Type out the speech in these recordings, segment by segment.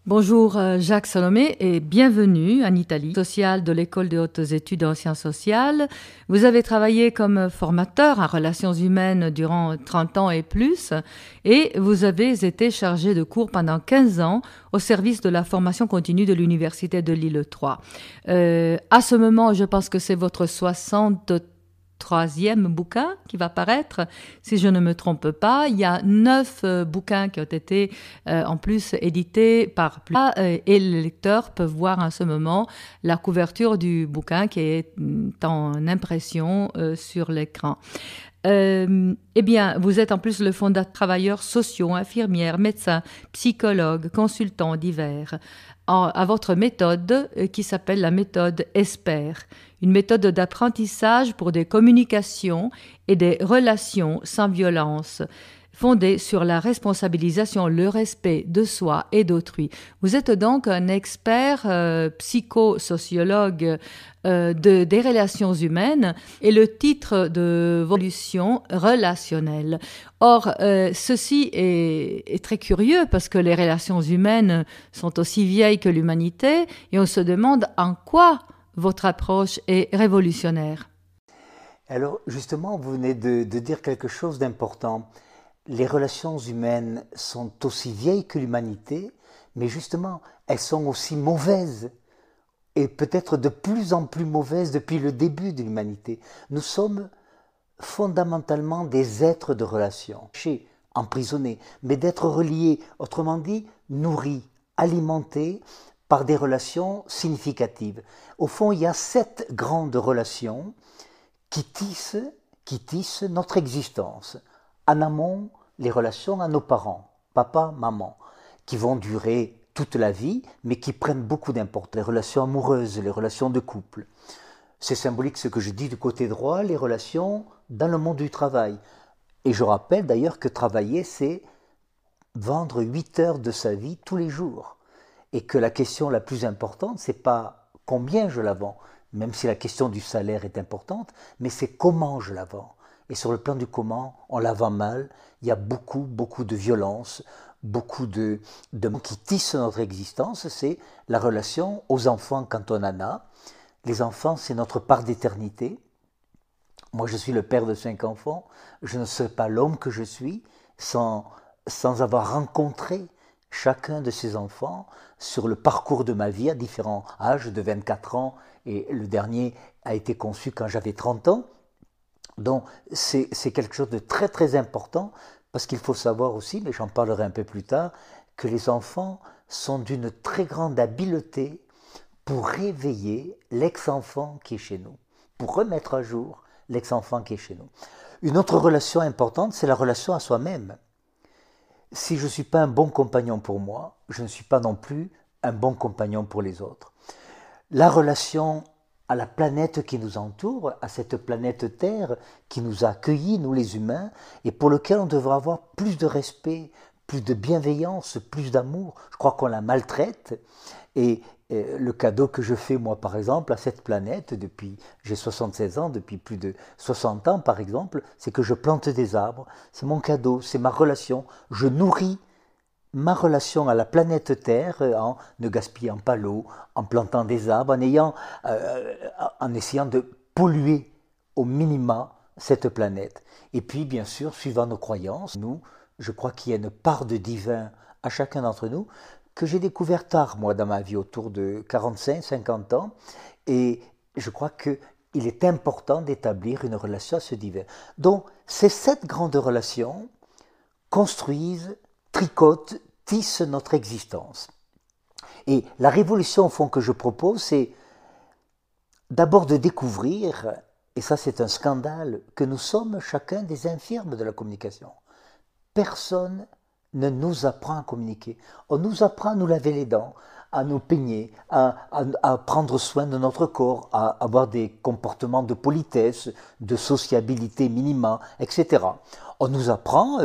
Bonjour Jacques Salomé et bienvenue en Italie, sociale de l'École des hautes études en sciences sociales. Vous avez travaillé comme formateur en relations humaines durant 30 ans et plus et vous avez été chargé de cours pendant 15 ans au service de la formation continue de l'Université de Lille 3. À ce moment, je pense que c'est votre 63e bouquin qui va paraître, si je ne me trompe pas. Il y a 9 bouquins qui ont été en plus édités par et les lecteurs peuvent voir en ce moment la couverture du bouquin qui est en impression sur l'écran. Eh bien, vous êtes en plus le fondateur de travailleurs sociaux, infirmières, médecins, psychologues, consultants divers, à votre méthode qui s'appelle la méthode ESPER, une méthode d'apprentissage pour des communications et des relations sans violence, fondée sur la responsabilisation, le respect de soi et d'autrui. Vous êtes donc un expert psychosociologue des relations humaines et le titre de évolution relationnelle. Or, ceci est très curieux parce que les relations humaines sont aussi vieilles que l'humanité et on se demande en quoi votre approche est révolutionnaire. Alors justement, vous venez de dire quelque chose d'important. Les relations humaines sont aussi vieilles que l'humanité, mais justement, elles sont aussi mauvaises et peut-être de plus en plus mauvaises depuis le début de l'humanité. Nous sommes fondamentalement des êtres de relations, emprisonnés, mais d'êtres reliés, autrement dit, nourris, alimentés par des relations significatives. Au fond, il y a 7 grandes relations qui tissent notre existence. En amont, les relations à nos parents, papa, maman, qui vont durer toute la vie, mais qui prennent beaucoup d'importance. Les relations amoureuses, les relations de couple. C'est symbolique ce que je dis du côté droit, les relations dans le monde du travail. Et je rappelle d'ailleurs que travailler, c'est vendre 8 heures de sa vie tous les jours. Et que la question la plus importante, c'est pas combien je la vends, même si la question du salaire est importante, mais c'est comment je la vends. Et sur le plan du comment, on la vend mal, il y a beaucoup de violence, beaucoup de qui tissent notre existence, c'est la relation aux enfants quand on en a. Les enfants, c'est notre part d'éternité. Moi, je suis le père de 5 enfants, je ne serais pas l'homme que je suis sans avoir rencontré chacun de ces enfants sur le parcours de ma vie à différents âges, de 24 ans, et le dernier a été conçu quand j'avais 30 ans. Donc c'est quelque chose de très très important, parce qu'il faut savoir aussi, mais j'en parlerai un peu plus tard, que les enfants sont d'une très grande habileté pour réveiller l'ex-enfant qui est chez nous, pour remettre à jour l'ex-enfant qui est chez nous. Une autre relation importante, c'est la relation à soi-même. Si je ne suis pas un bon compagnon pour moi, je ne suis pas non plus un bon compagnon pour les autres. La relation à la planète qui nous entoure, à cette planète Terre qui nous a accueillis, nous les humains, et pour lequel on devrait avoir plus de respect, plus de bienveillance, plus d'amour. Je crois qu'on la maltraite, et le cadeau que je fais moi par exemple à cette planète, j'ai 76 ans, depuis plus de 60 ans par exemple, c'est que je plante des arbres, c'est mon cadeau, c'est ma relation, je nourris ma relation à la planète Terre en ne gaspillant pas l'eau, en plantant des arbres, en essayant de polluer au minima cette planète. Et puis, bien sûr, suivant nos croyances, je crois qu'il y a une part de divin à chacun d'entre nous que j'ai découvert tard, moi, dans ma vie, autour de 45-50 ans. Et je crois qu'il est important d'établir une relation à ce divin. Donc, ces 7 grandes relations construisent, tricotent, tissent notre existence. Et la révolution, au fond, que je propose, c'est d'abord de découvrir, et ça c'est un scandale, que nous sommes chacun des infirmes de la communication. Personne ne nous apprend à communiquer. On nous apprend à nous laver les dents, à nous peigner, à prendre soin de notre corps, à avoir des comportements de politesse, de sociabilité minima, etc. On nous apprend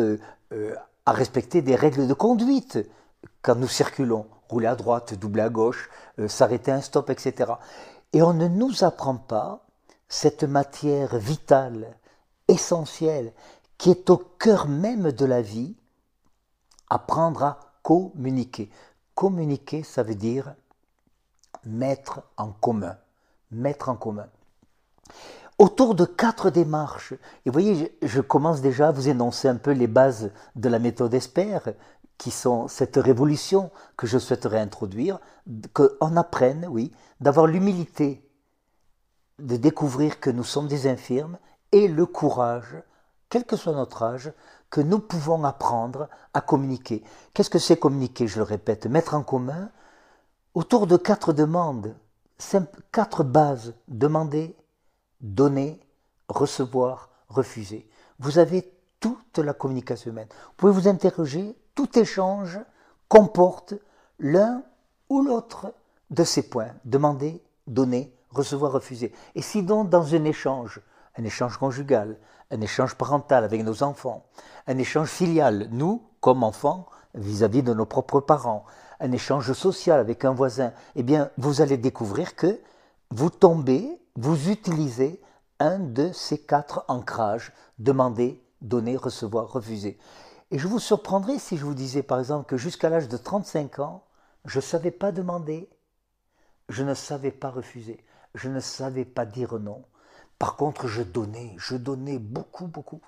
à respecter des règles de conduite quand nous circulons, rouler à droite, doubler à gauche, s'arrêter à un stop, etc. Et on ne nous apprend pas cette matière vitale, essentielle, qui est au cœur même de la vie, apprendre à communiquer. communiquer, ça veut dire mettre en commun. Mettre en commun. Autour de 4 démarches. Et vous voyez, je commence déjà à vous énoncer un peu les bases de la méthode ESPER, qui sont cette révolution que je souhaiterais introduire, qu'on apprenne, oui, d'avoir l'humilité de découvrir que nous sommes des infirmes et le courage, quel que soit notre âge, que nous pouvons apprendre à communiquer. Qu'est-ce que c'est communiquer? Je le répète, mettre en commun autour de 4 demandes, 4 bases. Demander, donner, recevoir, refuser. Vous avez toute la communication humaine. Vous pouvez vous interroger, tout échange comporte l'un ou l'autre de ces points. Demander, donner, recevoir, refuser. Et si donc dans un échange conjugal, un échange parental avec nos enfants, un échange filial, nous, comme enfants, vis-à-vis de nos propres parents, un échange social avec un voisin, eh bien, vous allez découvrir que vous utilisez un de ces 4 ancrages, demander, donner, recevoir, refuser. Et je vous surprendrai si je vous disais par exemple que jusqu'à l'âge de 35 ans, je ne savais pas demander, je ne savais pas refuser, je ne savais pas dire non. Par contre, je donnais beaucoup,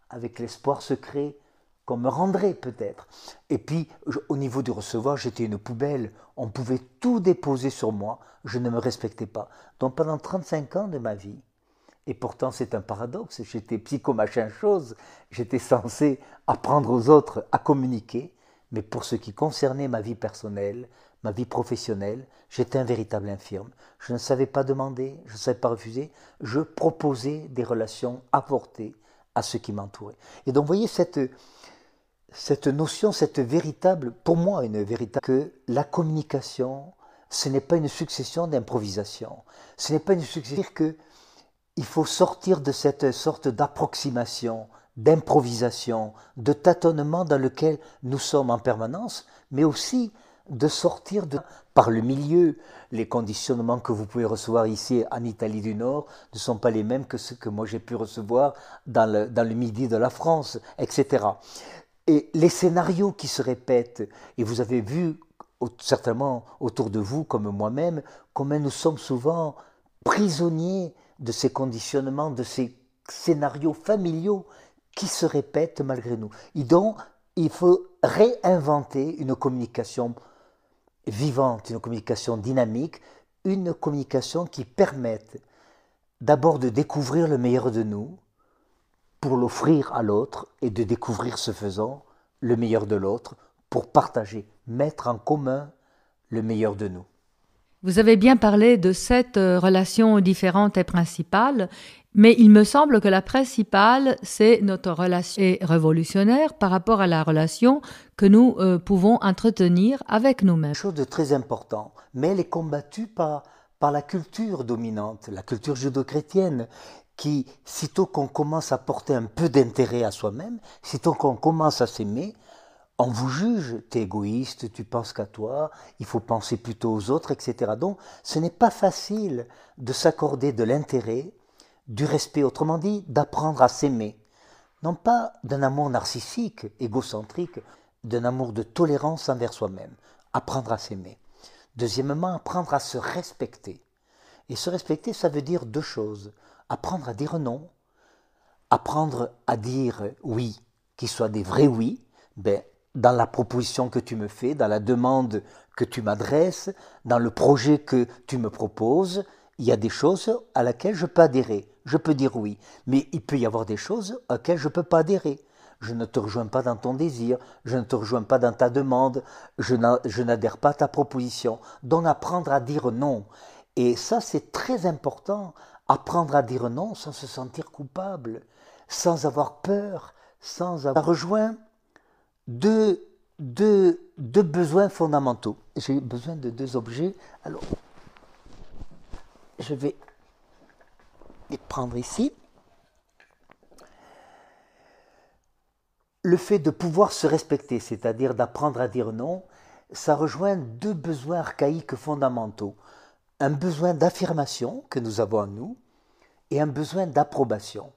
avec l'espoir secret qu'on me rendrait peut-être. Et puis, au niveau du recevoir, j'étais une poubelle. On pouvait tout déposer sur moi. Je ne me respectais pas. Donc pendant 35 ans de ma vie, et pourtant c'est un paradoxe, j'étais psycho-machin chose, j'étais censé apprendre aux autres à communiquer, mais pour ce qui concernait ma vie personnelle, ma vie professionnelle, j'étais un véritable infirme. Je ne savais pas demander, je ne savais pas refuser, je proposais des relations avortées à ceux qui m'entouraient. Et donc vous voyez cette notion, cette véritable, pour moi une véritable, que la communication, ce n'est pas une succession d'improvisation, ce n'est pas une succession que il faut sortir de cette sorte d'approximation, d'improvisation, de tâtonnement dans lequel nous sommes en permanence, mais aussi de sortir par le milieu. Les conditionnements que vous pouvez recevoir ici en Italie du Nord ne sont pas les mêmes que ceux que moi j'ai pu recevoir dans le midi de la France, etc. Et les scénarios qui se répètent, et vous avez vu certainement autour de vous, comme moi-même, combien nous sommes souvent prisonniers de ces conditionnements, de ces scénarios familiaux qui se répètent malgré nous. Et donc, il faut réinventer une communication vivante, une communication dynamique, une communication qui permette d'abord de découvrir le meilleur de nous pour l'offrir à l'autre et de découvrir ce faisant le meilleur de l'autre pour partager, mettre en commun le meilleur de nous. Vous avez bien parlé de 7 relations différentes et principales, mais il me semble que la principale, c'est notre relation révolutionnaire par rapport à la relation que nous pouvons entretenir avec nous-mêmes. Chose de très important, mais elle est combattue par la culture dominante, la culture judéo-chrétienne, qui, sitôt qu'on commence à porter un peu d'intérêt à soi-même, sitôt qu'on commence à s'aimer, on vous juge, t'es égoïste, tu penses qu'à toi, il faut penser plutôt aux autres, etc. Donc, ce n'est pas facile de s'accorder de l'intérêt, du respect, autrement dit, d'apprendre à s'aimer. Non pas d'un amour narcissique, égocentrique, d'un amour de tolérance envers soi-même. Apprendre à s'aimer. Deuxièmement, apprendre à se respecter. Et se respecter, ça veut dire 2 choses. Apprendre à dire non, apprendre à dire oui, qui soient des vrais oui, dans la proposition que tu me fais, dans la demande que tu m'adresses, dans le projet que tu me proposes, il y a des choses à laquelle je peux adhérer. Je peux dire oui, mais il peut y avoir des choses auxquelles je ne peux pas adhérer. Je ne te rejoins pas dans ton désir, je ne te rejoins pas dans ta demande, je n'adhère pas à ta proposition. Donc apprendre à dire non. Et ça, c'est très important. Apprendre à dire non sans se sentir coupable, sans avoir peur, sans avoir... Ça rejoint deux besoins fondamentaux. J'ai besoin de 2 objets. Alors, je vais les prendre ici. Le fait de pouvoir se respecter, c'est-à-dire d'apprendre à dire non, ça rejoint 2 besoins archaïques fondamentaux. Un besoin d'affirmation que nous avons en nous et un besoin d'approbation.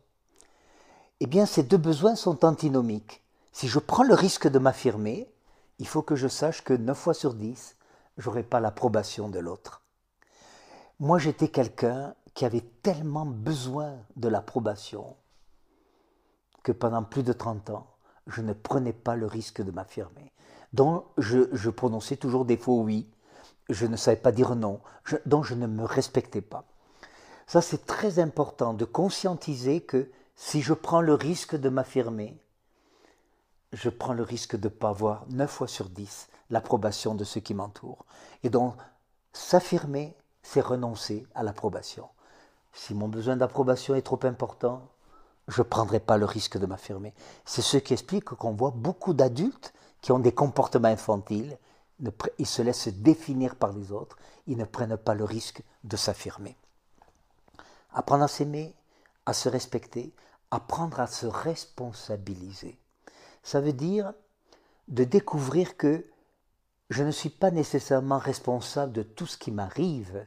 Eh bien, ces 2 besoins sont antinomiques. Si je prends le risque de m'affirmer, il faut que je sache que 9 fois sur 10, je n'aurai pas l'approbation de l'autre. Moi, j'étais quelqu'un qui avait tellement besoin de l'approbation que pendant plus de 30 ans, je ne prenais pas le risque de m'affirmer. Donc, je prononçais toujours des faux oui, je ne savais pas dire non, donc je ne me respectais pas. Ça, c'est très important de conscientiser que si je prends le risque de m'affirmer, je prends le risque de ne pas avoir 9 fois sur 10 l'approbation de ceux qui m'entourent. Et donc, s'affirmer, c'est renoncer à l'approbation. Si mon besoin d'approbation est trop important, je ne prendrai pas le risque de m'affirmer. C'est ce qui explique qu'on voit beaucoup d'adultes qui ont des comportements infantiles, ils se laissent définir par les autres, ils ne prennent pas le risque de s'affirmer. Apprendre à s'aimer, à se respecter, apprendre à se responsabiliser. Ça veut dire de découvrir que je ne suis pas nécessairement responsable de tout ce qui m'arrive,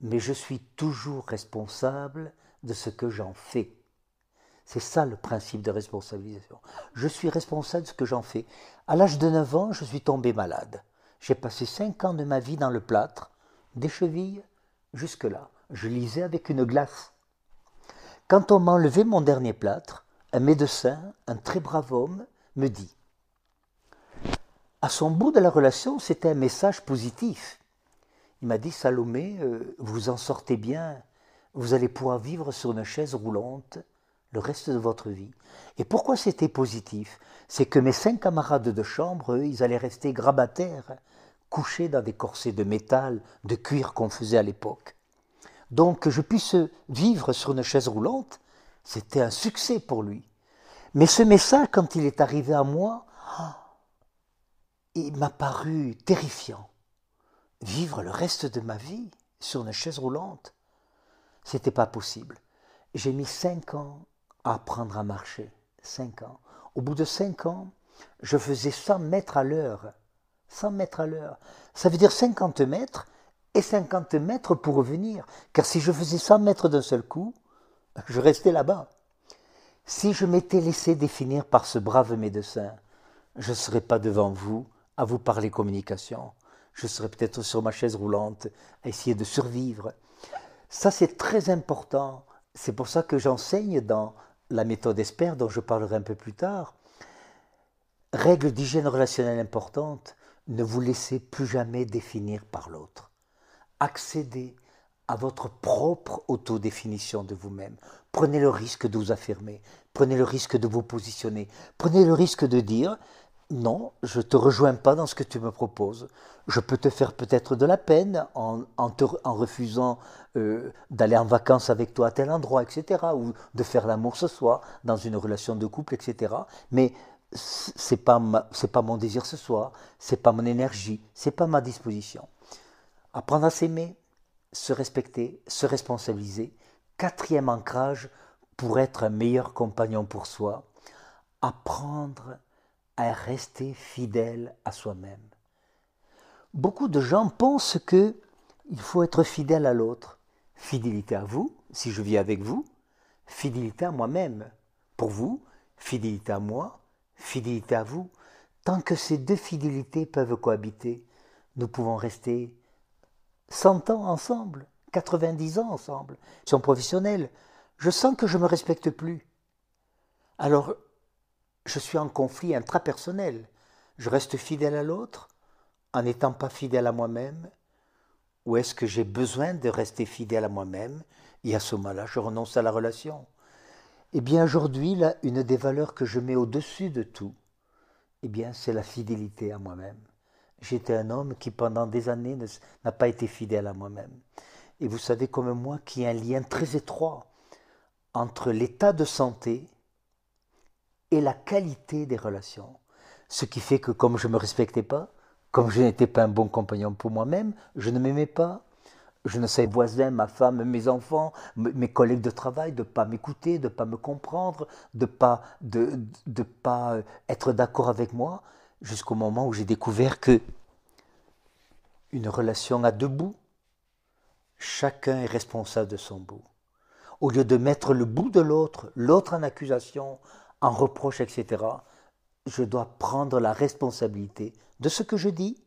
mais je suis toujours responsable de ce que j'en fais. C'est ça le principe de responsabilisation. Je suis responsable de ce que j'en fais. À l'âge de 9 ans, je suis tombé malade. J'ai passé 5 ans de ma vie dans le plâtre, des chevilles jusque-là. Je lisais avec une glace. Quand on m'a enlevé mon dernier plâtre, un médecin, un très brave homme, me dit, à son bout de la relation, c'était un message positif. Il m'a dit, Salomé, vous en sortez bien, vous allez pouvoir vivre sur une chaise roulante le reste de votre vie. Et pourquoi c'était positif? C'est que mes 5 camarades de chambre, eux, ils allaient rester grabataires, couchés dans des corsets de métal, de cuir qu'on faisait à l'époque. Donc que je puisse vivre sur une chaise roulante, c'était un succès pour lui. Mais ce message, quand il est arrivé à moi, il m'a paru terrifiant. Vivre le reste de ma vie sur une chaise roulante, c'était pas possible. J'ai mis 5 ans à apprendre à marcher. 5 ans. Au bout de 5 ans, je faisais 100 mètres à l'heure. 100 mètres à l'heure. Ça veut dire 50 mètres et 50 mètres pour revenir. Car si je faisais 100 mètres d'un seul coup, je restais là-bas. Si je m'étais laissé définir par ce brave médecin, je ne serais pas devant vous à vous parler communication. Je serais peut-être sur ma chaise roulante à essayer de survivre. Ça, c'est très important. C'est pour ça que j'enseigne dans la méthode ESPER, dont je parlerai un peu plus tard. Règle d'hygiène relationnelle importante, ne vous laissez plus jamais définir par l'autre. Accédez à votre propre autodéfinition de vous-même. Prenez le risque de vous affirmer, prenez le risque de vous positionner, prenez le risque de dire « Non, je ne te rejoins pas dans ce que tu me proposes. Je peux te faire peut-être de la peine en refusant d'aller en vacances avec toi à tel endroit, etc. ou de faire l'amour ce soir dans une relation de couple, etc. Mais ce n'est pas mon désir ce soir, ce n'est pas mon énergie, ce n'est pas ma disposition. » Apprendre à s'aimer, se respecter, se responsabiliser. 4e ancrage pour être un meilleur compagnon pour soi, apprendre à rester fidèle à soi-même. Beaucoup de gens pensent qu'il faut être fidèle à l'autre. Fidélité à vous, si je vis avec vous, fidélité à moi-même. Pour vous, fidélité à moi, fidélité à vous. Tant que ces 2 fidélités peuvent cohabiter, nous pouvons rester 100 ans ensemble, 90 ans ensemble. Si on est professionnel, je sens que je ne me respecte plus. Alors, je suis en conflit intrapersonnel. Je reste fidèle à l'autre en n'étant pas fidèle à moi-même, ou est-ce que j'ai besoin de rester fidèle à moi-même et à ce moment-là, je renonce à la relation? Eh bien, aujourd'hui, là, une des valeurs que je mets au-dessus de tout, eh bien, c'est la fidélité à moi-même. J'étais un homme qui, pendant des années, n'a pas été fidèle à moi-même. Et vous savez comme moi qu'il y a un lien très étroit entre l'état de santé et la qualité des relations. Ce qui fait que comme je ne me respectais pas, comme je n'étais pas un bon compagnon pour moi-même, je ne m'aimais pas. Je ne savais voisin, ma femme, mes enfants, mes collègues de travail, de ne pas m'écouter, de ne pas me comprendre, de ne pas être d'accord avec moi, jusqu'au moment où j'ai découvert que une relation a 2 bouts, chacun est responsable de son bout. Au lieu de mettre le bout de l'autre en accusation, en reproche, etc., je dois prendre la responsabilité de ce que je dis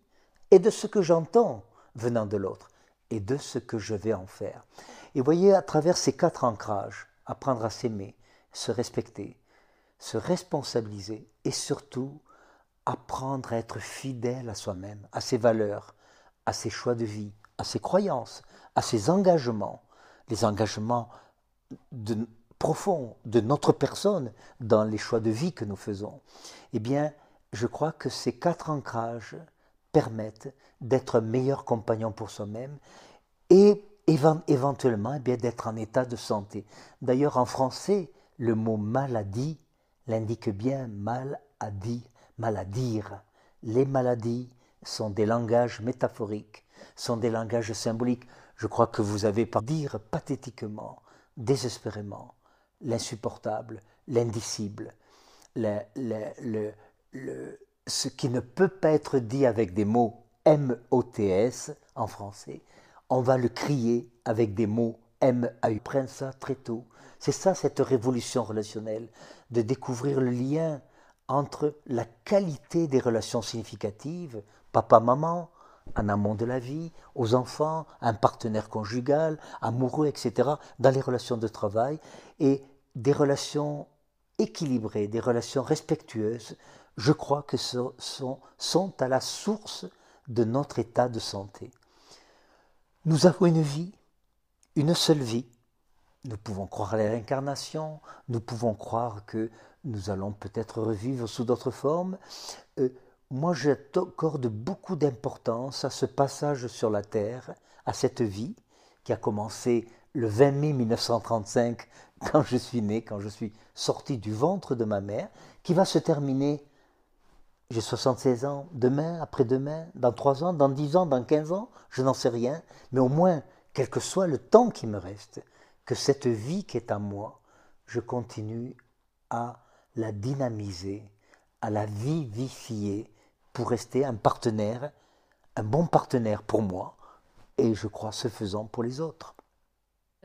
et de ce que j'entends venant de l'autre et de ce que je vais en faire. Et vous voyez, à travers ces 4 ancrages, apprendre à s'aimer, se respecter, se responsabiliser et surtout apprendre à être fidèle à soi-même, à ses valeurs, à ses choix de vie, à ses croyances, à ses engagements, les engagements profonds de notre personne dans les choix de vie que nous faisons. Eh bien, je crois que ces 4 ancrages permettent d'être un meilleur compagnon pour soi-même et éventuellement d'être en état de santé. D'ailleurs, en français, le mot maladie l'indique bien, mal à dire. Les maladies sont des langages métaphoriques, sont des langages symboliques. Je crois que vous avez par dire pathétiquement, désespérément, l'insupportable, l'indicible, ce qui ne peut pas être dit avec des mots M-O-T-S en français, on va le crier avec des mots M-A-U. Prennent ça très tôt. C'est ça cette révolution relationnelle, de découvrir le lien entre la qualité des relations significatives, papa-maman, en amont de la vie, aux enfants, un partenaire conjugal, amoureux, etc., dans les relations de travail, et des relations équilibrées, des relations respectueuses, je crois que sont à la source de notre état de santé. Nous avons une vie, une seule vie. Nous pouvons croire à la réincarnation, nous pouvons croire que nous allons peut-être revivre sous d'autres formes. Moi, j'accorde beaucoup d'importance à ce passage sur la Terre, à cette vie qui a commencé le 20 mai 1935, quand je suis né, quand je suis sorti du ventre de ma mère, qui va se terminer, j'ai 76 ans, demain, après-demain, dans 3 ans, dans 10 ans, dans 15 ans, je n'en sais rien, mais au moins, quel que soit le temps qui me reste, que cette vie qui est à moi, je continue à la dynamiser, à la vivifier pour rester un partenaire, un bon partenaire pour moi, et je crois ce faisant pour les autres.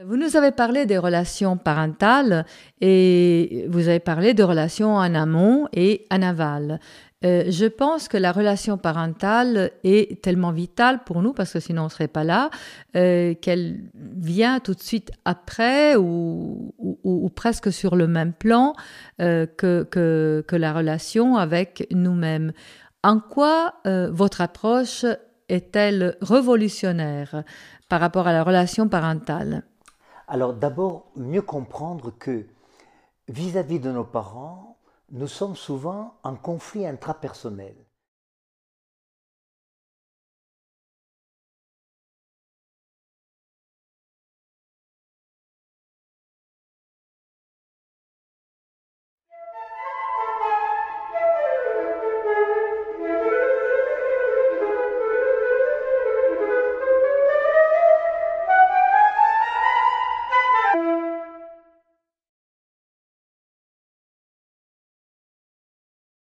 Vous nous avez parlé des relations parentales et vous avez parlé de relations en amont et en aval. Je pense que la relation parentale est tellement vitale pour nous, parce que sinon on ne serait pas là, qu'elle vient tout de suite après ou presque sur le même plan que la relation avec nous-mêmes. En quoi votre approche est-elle révolutionnaire par rapport à la relation parentale ? Alors d'abord, mieux comprendre que vis-à-vis de nos parents, nous sommes souvent en conflit intrapersonnel.